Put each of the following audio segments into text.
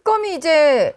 특검이 이제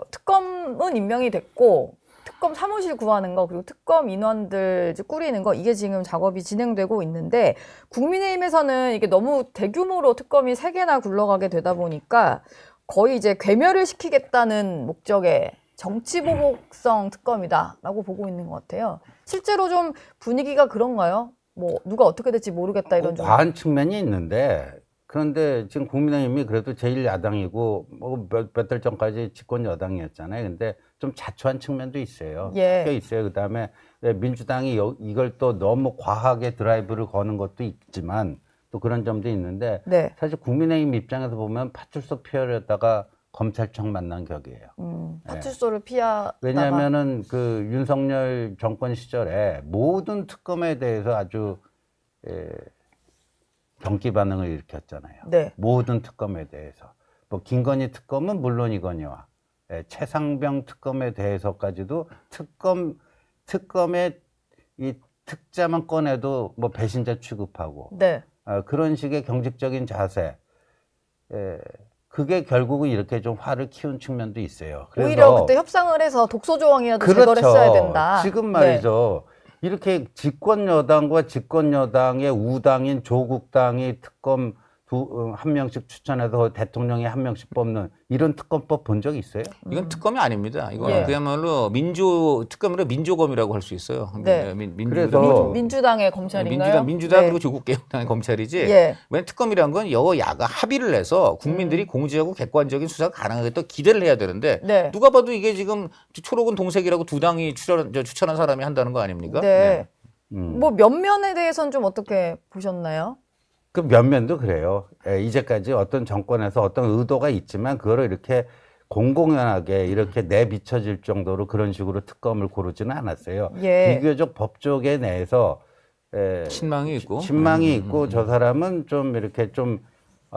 특검은 임명이 됐고 특검 사무실 구하는 거 그리고 특검 인원들 이제 꾸리는 거 이게 지금 작업이 진행되고 있는데 국민의힘에서는 이게 너무 대규모로 특검이 3개나 굴러가게 되다 보니까 거의 이제 괴멸을 시키겠다는 목적의 정치보복성 특검이다라고 보고 있는 것 같아요. 실제로 좀 분위기가 그런가요? 뭐 누가 어떻게 될지 모르겠다 이런 좀. 과한 측면이 있는데 그런데 지금 국민의힘이 그래도 제1야당이고 뭐 몇 달 전까지 집권 여당이었잖아요. 근데 좀 자초한 측면도 있어요. 예. 꽤 있어요. 그다음에 민주당이 이걸 또 너무 과하게 드라이브를 거는 것도 있지만 또 그런 점도 있는데 네. 사실 국민의힘 입장에서 보면 파출소 피하려다가 검찰청 만난 격이에요. 파출소를 피하다가. 왜냐하면은 그 윤석열 정권 시절에 모든 특검에 대해서 아주 경기 반응을 일으켰잖아요. 네. 모든 특검에 대해서. 뭐 김건희 특검은 물론이거니와 최상병 특검에 대해서까지도 특검의 이 특자만 꺼내도 뭐 배신자 취급하고 네. 그런 식의 경직적인 자세. 그게 결국은 이렇게 좀 화를 키운 측면도 있어요. 그래서 오히려 그때 협상을 해서 독소 조항이라도 그렇죠. 제거를 했어야 된다. 지금 말이죠. 이렇게 집권 여당과 집권 여당의 우당인 조국당이 특검 한 명씩 추천해서 대통령이 한 명씩 뽑는 이런 특검법 본 적 있어요? 이건 특검이 아닙니다. 이건 예. 그야말로 특검으로 민조검이라고 할 수 있어요. 네. 그래서 민주당의 검찰인가요? 민주당 네. 그리고 조국개혁당의 검찰이지. 예. 왜냐면 특검이란 건 여야가 합의를 해서 국민들이 공정하고 객관적인 수사가 가능하게 또 기대를 해야 되는데 네. 누가 봐도 이게 지금 초록은 동색이라고 두 당이 추천한 사람이 한다는 거 아닙니까? 네. 뭐 면면에 대해서는 좀 어떻게 보셨나요? 그 면면도 그래요. 이제까지 어떤 정권에서 어떤 의도가 있지만 그거를 이렇게 공공연하게 이렇게 내비쳐질 정도로 그런 식으로 특검을 고르지는 않았어요. 예. 비교적 법조계 내에서 신망이 있고. 신망이 있고 저 사람은 좀 이렇게 좀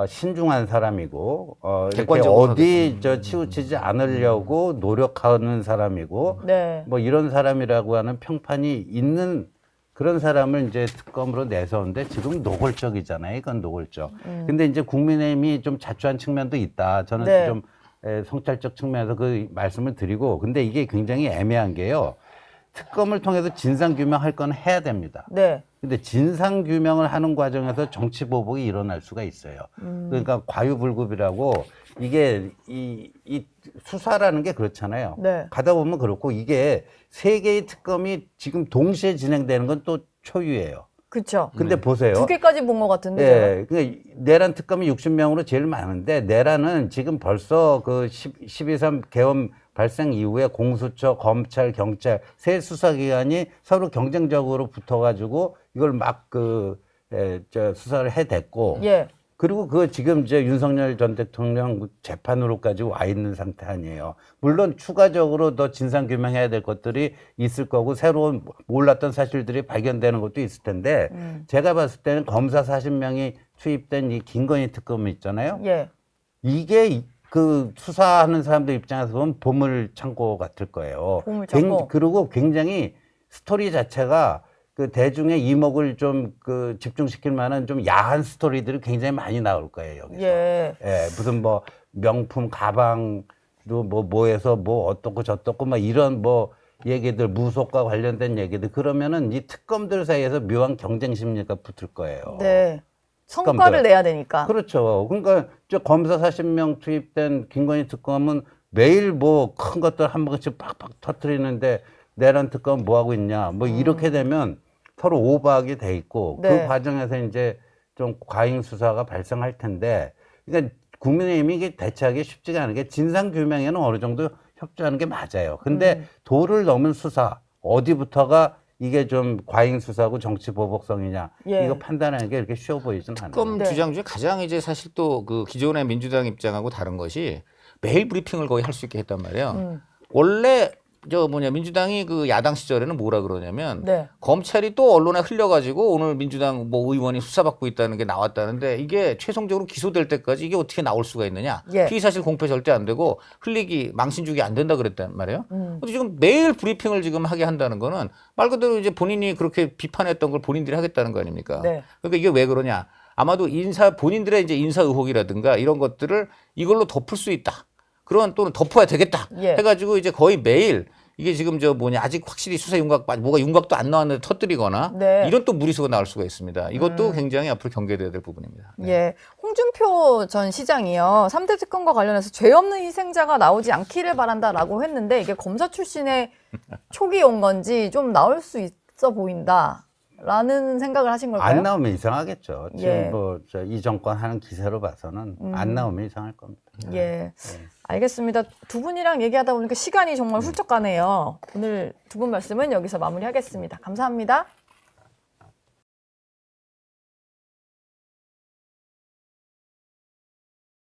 신중한 사람이고 이렇게 객관적으로 어디 치우치지 않으려고 노력하는 사람이고 네. 뭐 이런 사람이라고 하는 평판이 있는 그런 사람을 이제 특검으로 내세우는데 지금 노골적이잖아요. 이건 노골적. 근데 이제 국민의힘이 좀 자초한 측면도 있다. 저는 네. 좀 성찰적 측면에서 그 말씀을 드리고 근데 이게 굉장히 애매한 게요. 특검을 통해서 진상규명할 건 해야 됩니다. 네. 근데 진상규명을 하는 과정에서 정치보복이 일어날 수가 있어요. 그러니까 과유불급이라고 이게 이 수사라는 게 그렇잖아요. 네. 가다 보면 그렇고 이게 3개의 특검이 지금 동시에 진행되는 건 또 초유예요. 그렇죠. 근데 보세요. 2개까지 본 것 같은데. 제가. 예, 그러니까 내란 특검이 60명으로 제일 많은데 내란은 지금 벌써 그 12.3 계엄 발생 이후에 공수처, 검찰, 경찰 세 수사기관이 서로 경쟁적으로 붙어가지고 이걸 막 수사를 해댔고 예. 그리고 그 지금 이제 윤석열 전 대통령 재판으로까지 와 있는 상태 아니에요. 물론 추가적으로 더 진상규명해야 될 것들이 있을 거고 새로운 몰랐던 사실들이 발견되는 것도 있을 텐데 제가 봤을 때는 검사 40명이 투입된 이 김건희 특검 있잖아요. 예. 이게 그 수사하는 사람들 입장에서 보면 보물창고 같을 거예요. 보물창고. 그리고 굉장히 스토리 자체가 그 대중의 이목을 좀 집중시킬 만한 좀 야한 스토리들이 굉장히 많이 나올 거예요, 여기서. 예. 무슨 뭐 명품 가방도 뭐해서 뭐 어떻고 저떻고 막 이런 뭐 얘기들 무속과 관련된 얘기들 그러면은 이 특검들 사이에서 묘한 경쟁 심리가 붙을 거예요. 네. 성과를 특검들. 내야 되니까. 그렇죠. 그러니까 저 검사 40명 투입된 김건희 특검은 매일 뭐 큰 것들 한 번씩 팍팍 터뜨리는데 내란 특검 뭐 하고 있냐. 뭐 이렇게 되면 서로 오버하게 돼 있고 네. 그 과정에서 이제 좀 과잉 수사가 발생할 텐데 그러니까 국민의힘이 이게 대처하기 쉽지가 않은 게 진상규명에는 어느 정도 협조하는 게 맞아요. 근데 도를 넘은 수사 어디부터가 이게 좀 과잉 수사고 정치 보복성이냐 예. 이거 판단하는 게 이렇게 쉬워 보이진 않아요. 특검 네. 주장 중에 가장 이제 사실 또 그 기존의 민주당 입장하고 다른 것이 매일 브리핑을 거의 할 수 있게 했단 말이에요. 원래 민주당이 그 야당 시절에는 뭐라 그러냐면 네. 검찰이 또 언론에 흘려가지고 오늘 민주당 뭐 의원이 수사받고 있다는 게 나왔다는데 이게 최종적으로 기소될 때까지 이게 어떻게 나올 수가 있느냐. 예. 피의사실 공표 절대 안 되고 망신 주기 안 된다 그랬단 말이에요. 근데 지금 매일 브리핑을 지금 하게 한다는 거는 말 그대로 이제 본인이 그렇게 비판했던 걸 본인들이 하겠다는 거 아닙니까? 네. 그러니까 이게 왜 그러냐. 아마도 본인들의 이제 인사 의혹이라든가 이런 것들을 이걸로 덮을 수 있다. 그런 또는 덮어야 되겠다 예. 해가지고 이제 거의 매일 이게 지금 아직 확실히 수사 윤곽 뭐가 윤곽도 안 나왔는데 터뜨리거나 네. 이런 또 무리수가 나올 수가 있습니다. 이것도 굉장히 앞으로 경계돼야 될 부분입니다. 네. 예. 홍준표 전 시장이요. 3대 특검과 관련해서 죄 없는 희생자가 나오지 않기를 바란다라고 했는데 이게 검사 출신의 촉이 온 건지 좀 나올 수 있어 보인다라는 생각을 하신 걸까요? 안 나오면 이상하겠죠. 지금 예. 이 정권 하는 기세로 봐서는 안 나오면 이상할 겁니다. 예. 알겠습니다. 두 분이랑 얘기하다 보니까 시간이 정말 훌쩍 가네요. 오늘 두 분 말씀은 여기서 마무리하겠습니다. 감사합니다.